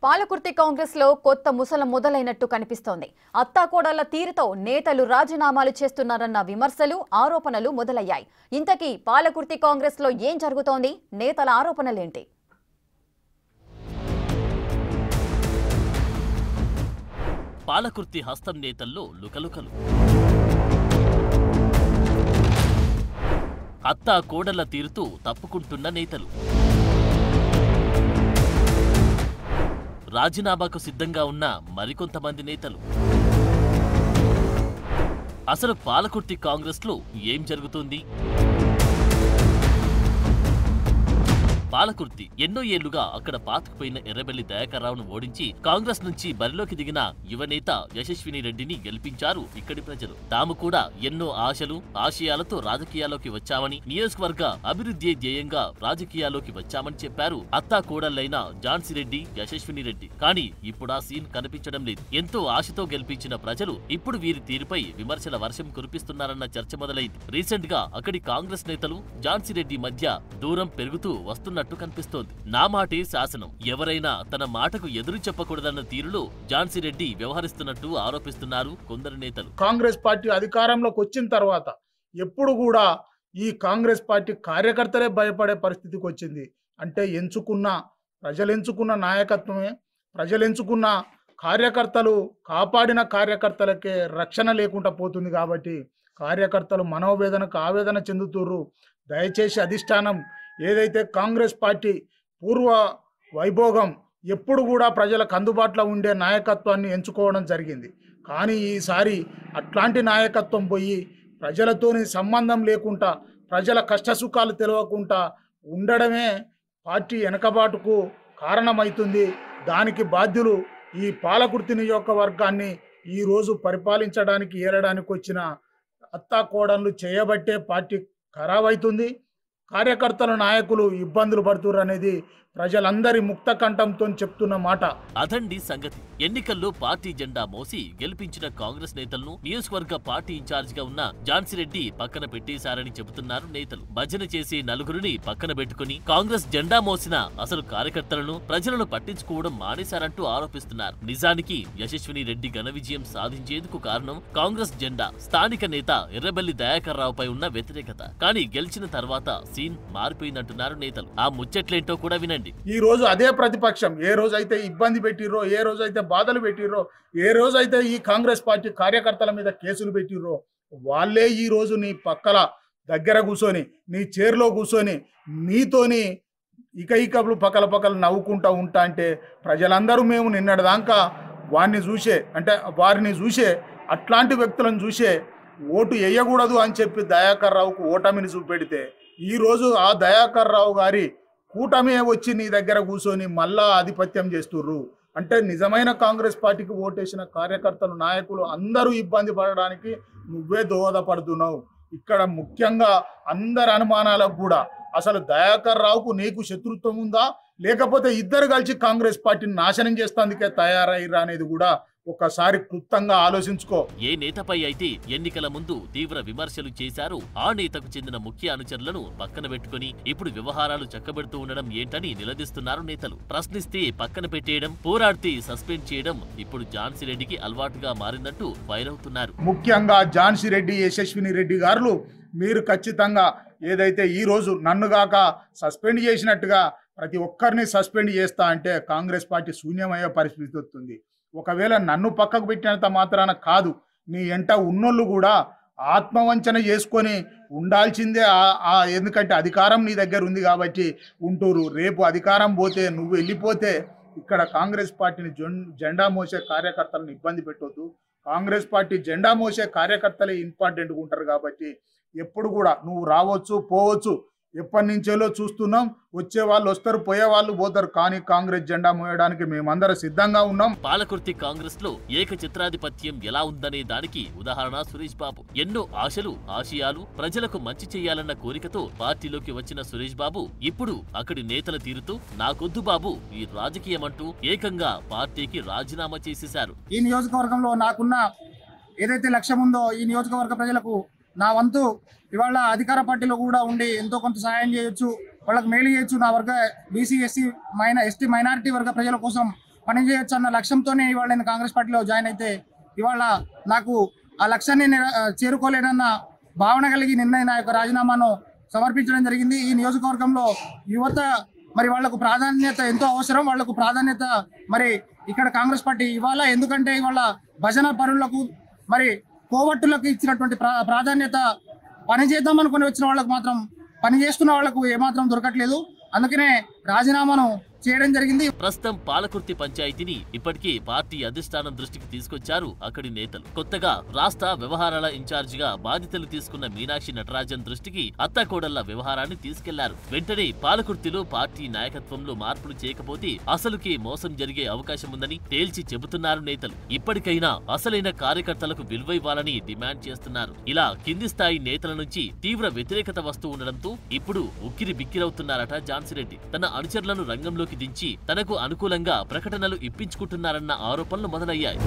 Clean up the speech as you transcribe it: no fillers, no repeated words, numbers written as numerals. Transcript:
పాలకుర్తి కాంగ్రెస్ లో కొత్త ముసలం మొదలైనట్టు కనిపిస్తోంది. అత్తాకోడళ్ల తీరుతో నేతలు రాజీనామాలు చేస్తున్నారన్న విమర్శలు, ఆరోపణలు మొదలయ్యాయి. ఇంతకీ పాలకుర్తి కాంగ్రెస్ లో ఏం జరుగుతోంది? నేతల ఆరోపణలేంటి? పాలకుర్తి హస్తం నేతల్లో లుకలుకలు. అత్తా కోడళ్ల తీరుతూ తప్పుకుంటున్న నేతలు, రాజీనామాకు సిద్ధంగా ఉన్న మరికొంతమంది నేతలు. అసలు పాలకుర్తి కాంగ్రెస్ లో ఏం జరుగుతుంది? పాలకుర్తి ఎన్నో ఏళ్లుగా అక్కడ పాతుకుపోయిన ఎర్రబెల్లి దయాకర్రావును ఓడించి కాంగ్రెస్ నుంచి బరిలోకి దిగిన యువనేత యశస్విని రెడ్డిని గెలిపించారు ఇక్కడి ప్రజలు. తాము కూడా ఎన్నో ఆశలు, ఆశయాలతో రాజకీయాల్లోకి వచ్చామని, నియోజకవర్గ అభివృద్ధి ధ్యేయంగా రాజకీయాల్లోకి వచ్చామని చెప్పారు అత్తా కోడళ్లైన ఝాన్సీ రెడ్డి, యశస్విని రెడ్డి. కానీ ఇప్పుడు ఆ సీన్ కనిపించడం లేదు. ఎంతో ఆశతో గెలిపించిన ప్రజలు ఇప్పుడు వీరి తీరుపై విమర్శల వర్షం కురిపిస్తున్నారన్న చర్చ మొదలైంది. రీసెంట్ గా అక్కడి కాంగ్రెస్ నేతలు ఝాన్సీ రెడ్డి మధ్య దూరం పెరుగుతూ వస్తున్నట్టు కనిపిస్తోంది. నా మాటే శాసనం, ఎవరైనా తన మాటకు ఎదురు చెప్పకూడదన్న తీరులో ఝాన్సీ రెడ్డి వ్యవహరిస్తున్నట్టు ఆరోపిస్తున్నారు కొందరు నేతలు. కాంగ్రెస్ పార్టీ అధికారంలోకి వచ్చిన తర్వాత ఎప్పుడు కూడా ఈ కాంగ్రెస్ పార్టీ కార్యకర్తలే భయపడే పరిస్థితికి వచ్చింది. అంటే ప్రజలు ఎంచుకున్న నాయకత్వమే, ప్రజలు ఎంచుకున్న కార్యకర్తలు, కాపాడిన కార్యకర్తలకే రక్షణ లేకుండా పోతుంది. కాబట్టి కార్యకర్తలు మనోవేదనకు ఆవేదన చెందుతుర్రు. దయచేసి అధిష్టానం ఏదైతే కాంగ్రెస్ పార్టీ పూర్వ వైభోగం ఎప్పుడు కూడా ప్రజలకు అందుబాటులో ఉండే నాయకత్వాన్ని ఎంచుకోవడం జరిగింది. కానీ ఈసారి అట్లాంటి నాయకత్వం పోయి ప్రజలతోని సంబంధం లేకుండా, ప్రజల కష్టసుఖాలు తెలియకుండా ఉండడమే పార్టీ వెనకబాటుకు కారణమవుతుంది. దానికి బాధ్యులు ఈ పాలకుర్తి నియోజకవర్గాన్ని ఈరోజు పరిపాలించడానికి, ఏలడానికి వచ్చిన అత్తాకోడళ్ళు చేయబట్టే పార్టీ ఖరాబ్ అవుతుంది. కార్యకర్తల, నాయకులు ఇబ్బందులు పడుతున్నారు అనేది ప్రజలందరి ముక్త కంఠంతో చెప్తున్న మాట. అదండి సంగతి. ఎన్నికల్లో పార్టీ జెండా మోసి గెలిపించిన కాంగ్రెస్ నేతలను నియోజకవర్గ పార్టీ ఇన్ఛార్జ్ గా ఉన్న ఝాన్సీ రెడ్డి పక్కన పెట్టేశారని చెబుతున్నారు నేతలు. భజన చేసి నలుగురిని పక్కన పెట్టుకుని కాంగ్రెస్ జెండా మోసిన అసలు కార్యకర్తలను, ప్రజలను పట్టించుకోవడం మానేశారంటూ ఆరోపిస్తున్నారు. నిజానికి యశస్విని రెడ్డి ఘన విజయం సాధించేందుకు కారణం కాంగ్రెస్ జెండా, స్థానిక నేత ఎర్రబెల్లి దయాకర్రావుపై ఉన్న వ్యతిరేకత. కానీ గెలిచిన తర్వాత సీన్ మారిపోయిందంటున్నారు నేతలు. ఆ ముచ్చట్లేంటో కూడా వినండి. ఈ రోజు అదే ప్రతిపక్షం ఏ రోజైతే ఇబ్బంది పెట్టిర్రో, ఏ రోజైతే బాధలు పెట్టిర్రో, ఏ రోజైతే ఈ కాంగ్రెస్ పార్టీ కార్యకర్తల మీద కేసులు పెట్టిర్రో, వాళ్ళే ఈ రోజు నీ పక్కల దగ్గర కూర్చొని, నీ చైర్లో కూర్చొని నీతోని ఇకలు పక్కల నవ్వుకుంటా ఉంటా అంటే ప్రజలందరూ మేము నిన్నటిదాకా వారిని చూసే అట్లాంటి వ్యక్తులను చూసే ఓటు వేయకూడదు అని చెప్పి దయాకర్రావుకు ఓటమిని చూపెడితే, ఈరోజు ఆ దయాకర్రావు గారి కూటమే వచ్చి నీ దగ్గర కూర్చొని మళ్ళా ఆధిపత్యం చేస్తుర్రు. అంటే నిజమైన కాంగ్రెస్ పార్టీకి ఓటేసిన కార్యకర్తలు, నాయకులు అందరూ ఇబ్బంది పడడానికి నువ్వే దోహదపడుతున్నావు. ఇక్కడ ముఖ్యంగా అందరి అనుమానాలకు కూడా అసలు దయాకర్రావుకు నీకు శత్రుత్వం ఉందా, లేకపోతే ఇద్దరు కలిసి కాంగ్రెస్ పార్టీని నాశనం చేస్తేందుకే తయారయ్యారా అనేది కూడా ఒక్కసారి క్లుప్తంగా ఆలోచించుకో. ఏ నేతపై అయితే ఎన్నికల ముందు తీవ్ర విమర్శలు చేశారో ఆ నేతకు చెందిన ముఖ్య అనుచరులను పక్కన పెట్టుకుని ఇప్పుడు వ్యవహారాలు చక్కబెడుతూ ఉండడం ఏంటని నిలదీస్తున్నారు నేతలు. ప్రశ్నిస్తే పక్కన పెట్టేయడం, పోరాడితే సస్పెండ్ చేయడం ఇప్పుడు ఝాన్సీ రెడ్డికి అలవాటుగా మారిందంటూ ఫైర్ అవుతున్నారు. ముఖ్యంగా ఝాన్సీ రెడ్డి, యశస్విని రెడ్డి గారు మీరు ఖచ్చితంగా ఏదైతే ఈ రోజు నన్నుగాక సస్పెండ్ చేసినట్టుగా ప్రతి ఒక్కరిని సస్పెండ్ చేస్తా అంటే కాంగ్రెస్ పార్టీ శూన్యమయ్యే పరిస్థితి వస్తుంది. ఒకవేళ నన్ను పక్కకు పెట్టినంత మాత్రాన కాదు, నీ ఎంట ఉన్నోళ్ళు కూడా ఆత్మవంచన చేసుకొని ఉండాల్సిందే. ఎందుకంటే అధికారం నీ దగ్గర ఉంది కాబట్టి ఉంటూరు. రేపు అధికారం పోతే, నువ్వు వెళ్ళిపోతే ఇక్కడ కాంగ్రెస్ పార్టీని జెండా మోసే కార్యకర్తలను ఇబ్బంది పెట్టొద్దు. కాంగ్రెస్ పార్టీ జెండా మోసే కార్యకర్తలే ఇంపార్టెంట్గా ఉంటారు. కాబట్టి ఎప్పుడు కూడా నువ్వు రావచ్చు, పోవచ్చు, ఎప్పటి నుంచేలో చూస్తున్నాం. వచ్చే వాళ్ళు వస్తారు, పోయే వాళ్ళు పోతారు. కానీ కాంగ్రెస్ జెండా మోయడానికి మేమందరం సిద్ధంగా ఉన్నాం. పాలకుర్తి కాంగ్రెస్ లో ఏక చిత్రాధిపత్యం ఎలా ఉందనే దానికి ఉదాహరణ సురేష్ బాబు. ఎన్నో ఆశలు, ఆశయాలు, ప్రజలకు మంచి చేయాలన్న కోరికతో పార్టీలోకి వచ్చిన సురేష్ బాబు ఇప్పుడు అక్కడి నేతల తీరుతూ నాకొద్దు బాబు ఈ రాజకీయం అంటూ ఏకంగా పార్టీకి రాజీనామా చేసేశారు. ఈ నియోజకవర్గంలో నాకున్న ఏదైతే లక్ష్యం ఉందో ఈ నియోజకవర్గ ప్రజలకు నా వంతు ఇవాళ అధికార పార్టీలో కూడా ఉండి ఎంతో కొంత సహాయం చేయొచ్చు, వాళ్ళకి మేలు చేయొచ్చు. నా వర్గ బీసీ, ఎస్టీ, ఎస్టీ మైనారిటీ వర్గ ప్రజల కోసం పనిచేయొచ్చు అన్న లక్ష్యంతోనే ఇవాళ నేను కాంగ్రెస్ పార్టీలో జాయిన్ అయితే ఇవాళ నాకు ఆ లక్ష్యాన్ని చేరుకోలేనన్న భావన కలిగి నిన్న నా యొక్క రాజీనామాను సమర్పించడం జరిగింది. ఈ నియోజకవర్గంలో యువత మరి వాళ్లకు ప్రాధాన్యత ఎంతో అవసరం. వాళ్లకు ప్రాధాన్యత మరి ఇక్కడ కాంగ్రెస్ పార్టీ ఇవాళ, ఎందుకంటే ఇవాళ భజన పరులకు మరి కోవట్టులకు ఇచ్చినటువంటి ప్రాధాన్యత పని చేద్దాం అనుకుని వచ్చిన వాళ్ళకు మాత్రం, పని చేస్తున్న వాళ్లకు ఏమాత్రం దొరకట్లేదు. అందుకనే రాజీనామాను చేయడం జరిగింది. ప్రస్తుతం పాలకుర్తి పంచాయతీని ఇప్పటికే పార్టీ అధిష్టానం దృష్టికి తీసుకొచ్చారు అక్కడి నేతలు. కొత్తగా రాష్ట్ర వ్యవహారాల ఇన్ఛార్జిగా బాధ్యతలు తీసుకున్న మీనాక్షి నటరాజన్ దృష్టికి అత్తాకోడళ్ల వ్యవహారాన్ని తీసుకెళ్లారు. వెంటనే పాలకుర్తిలో పార్టీ నాయకత్వంలో మార్పులు చేయకపోతే అసలుకి మోసం జరిగే అవకాశం ఉందని తేల్చి చెబుతున్నారు నేతలు. ఇప్పటికైనా అసలైన కార్యకర్తలకు విలువ ఇవ్వాలని డిమాండ్ చేస్తున్నారు. ఇలా కింది స్థాయి నేతల నుంచి తీవ్ర వ్యతిరేకత వస్తూ ఉండడంతో ఇప్పుడు ఉక్కిరి బిక్కిరవుతున్నారట ఝాన్సీరెడ్డి. తన అనుచరులను రంగంలోకి దించి తనకు అనుకూలంగా ప్రకటనలు ఇప్పించుకుంటున్నారన్న ఆరోపణలు మొదలయ్యాయి.